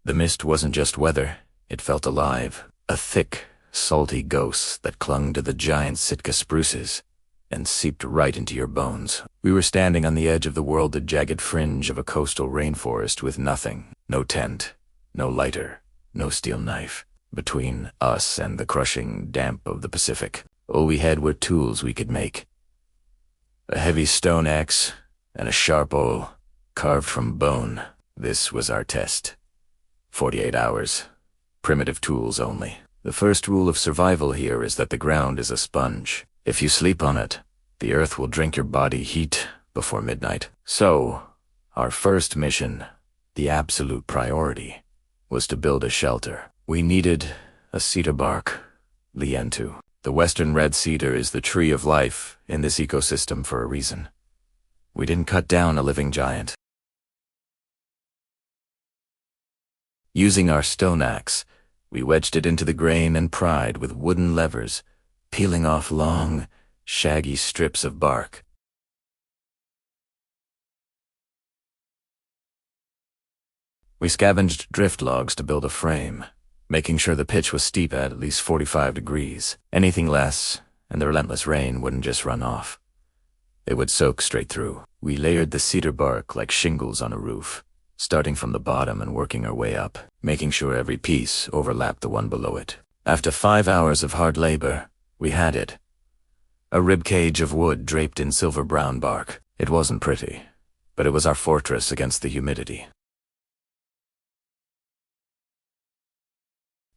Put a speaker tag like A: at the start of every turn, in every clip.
A: The mist wasn't just weather, it felt alive. A thick, salty ghost that clung to the giant Sitka spruces and seeped right into your bones. We were standing on the edge of the world, the jagged fringe of a coastal rainforest with nothing. No tent, no lighter, no steel knife. Between us and the crushing damp of the Pacific, all we had were tools we could make. A heavy stone axe and a sharp awl carved from bone. This was our test. 48 hours. Primitive tools only. The first rule of survival here is that the ground is a sponge. If you sleep on it, the earth will drink your body heat before midnight. So, our first mission, the absolute priority, was to build a shelter. We needed a cedar-bark, lientu. The western red cedar is the tree of life in this ecosystem for a reason. We didn't cut down a living giant. Using our stone axe, we wedged it into the grain and pried with wooden levers, peeling off long, shaggy strips of bark. We scavenged drift logs to build a frame, making sure the pitch was steep at least 45 degrees. Anything less, and the relentless rain wouldn't just run off. It would soak straight through. We layered the cedar bark like shingles on a roof, starting from the bottom and working our way up, making sure every piece overlapped the one below it. After 5 hours of hard labor, we had it. A rib cage of wood draped in silver-brown bark. It wasn't pretty, but it was our fortress against the humidity.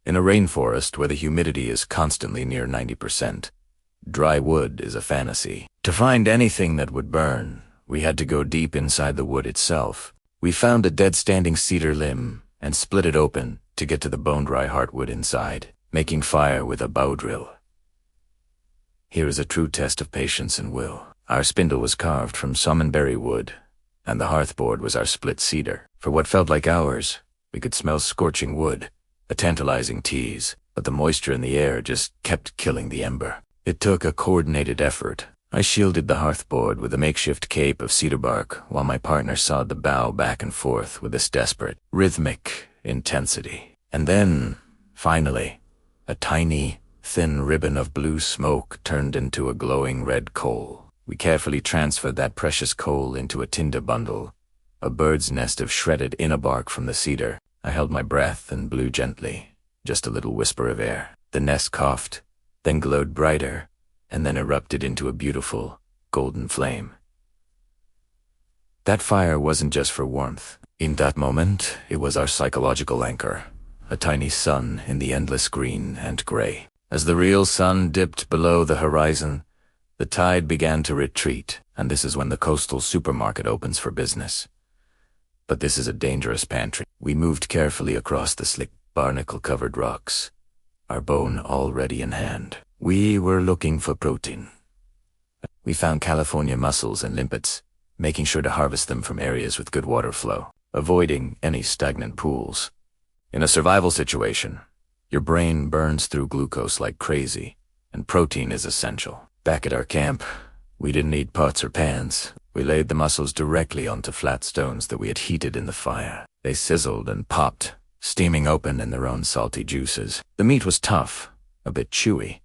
A: In a rainforest where the humidity is constantly near 90%, dry wood is a fantasy. To find anything that would burn, we had to go deep inside the wood itself. We found a dead-standing cedar limb and split it open to get to the bone-dry heartwood inside, making fire with a bow drill. Here is a true test of patience and will. Our spindle was carved from salmonberry wood, and the hearthboard was our split cedar. For what felt like hours, we could smell scorching wood, a tantalizing tease, but the moisture in the air just kept killing the ember. It took a coordinated effort. I shielded the hearthboard with a makeshift cape of cedar bark while my partner sawed the bough back and forth with this desperate, rhythmic intensity. And then, finally, a tiny, thin ribbon of blue smoke turned into a glowing red coal. We carefully transferred that precious coal into a tinder bundle, a bird's nest of shredded inner bark from the cedar. I held my breath and blew gently, just a little whisper of air. The nest coughed, then glowed brighter, and then erupted into a beautiful, golden flame. That fire wasn't just for warmth. In that moment, it was our psychological anchor, a tiny sun in the endless green and gray. As the real sun dipped below the horizon, the tide began to retreat, and this is when the coastal supermarket opens for business. But this is a dangerous pantry. We moved carefully across the slick, barnacle-covered rocks, our bone already in hand. We were looking for protein. We found California mussels and limpets, making sure to harvest them from areas with good water flow, avoiding any stagnant pools. In a survival situation, your brain burns through glucose like crazy, and protein is essential. Back at our camp, we didn't need pots or pans. We laid the mussels directly onto flat stones that we had heated in the fire. They sizzled and popped, steaming open in their own salty juices. The meat was tough, a bit chewy,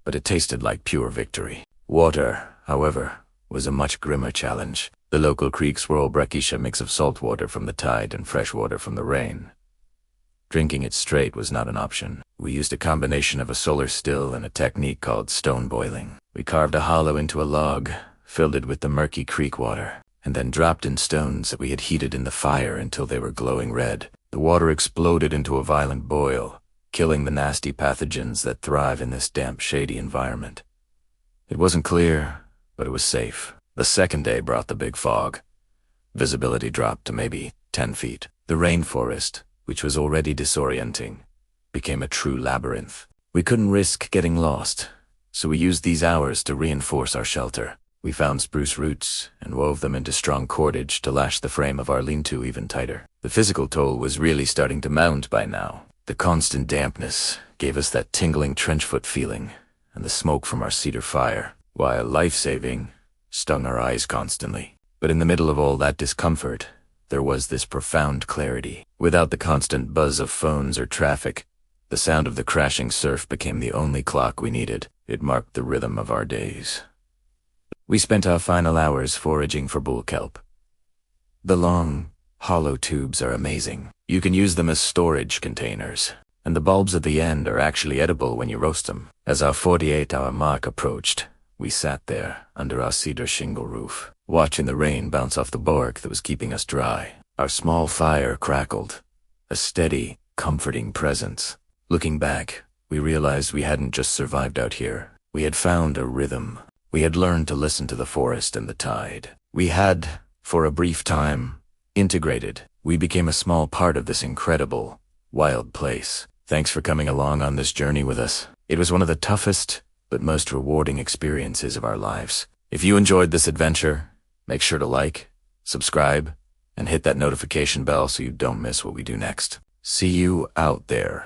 A: but it tasted like pure victory. Water, however, was a much grimmer challenge. The local creeks were all brackish, a mix of salt water from the tide and fresh water from the rain. Drinking it straight was not an option. We used a combination of a solar still and a technique called stone boiling. We carved a hollow into a log, filled it with the murky creek water, and then dropped in stones that we had heated in the fire until they were glowing red. The water exploded into a violent boil, killing the nasty pathogens that thrive in this damp, shady environment. It wasn't clear, but it was safe. The second day brought the big fog. Visibility dropped to maybe 10 feet. The rainforest, which was already disorienting, became a true labyrinth. We couldn't risk getting lost, so we used these hours to reinforce our shelter. We found spruce roots and wove them into strong cordage to lash the frame of our lean-to even tighter. The physical toll was really starting to mount by now. The constant dampness gave us that tingling trench-foot feeling, and the smoke from our cedar fire, while life-saving, stung our eyes constantly. But in the middle of all that discomfort, there was this profound clarity. Without the constant buzz of phones or traffic, the sound of the crashing surf became the only clock we needed. It marked the rhythm of our days. We spent our final hours foraging for bull kelp. The long, hollow tubes are amazing. You can use them as storage containers, and the bulbs at the end are actually edible when you roast them. As our 48-hour mark approached, we sat there under our cedar shingle roof, watching the rain bounce off the bark that was keeping us dry. Our small fire crackled, a steady, comforting presence. Looking back, we realized we hadn't just survived out here. We had found a rhythm. We had learned to listen to the forest and the tide. We had, for a brief time, integrated. We became a small part of this incredible, wild place. Thanks for coming along on this journey with us. It was one of the toughest, but most rewarding experiences of our lives. If you enjoyed this adventure, make sure to like, subscribe, and hit that notification bell so you don't miss what we do next. See you out there.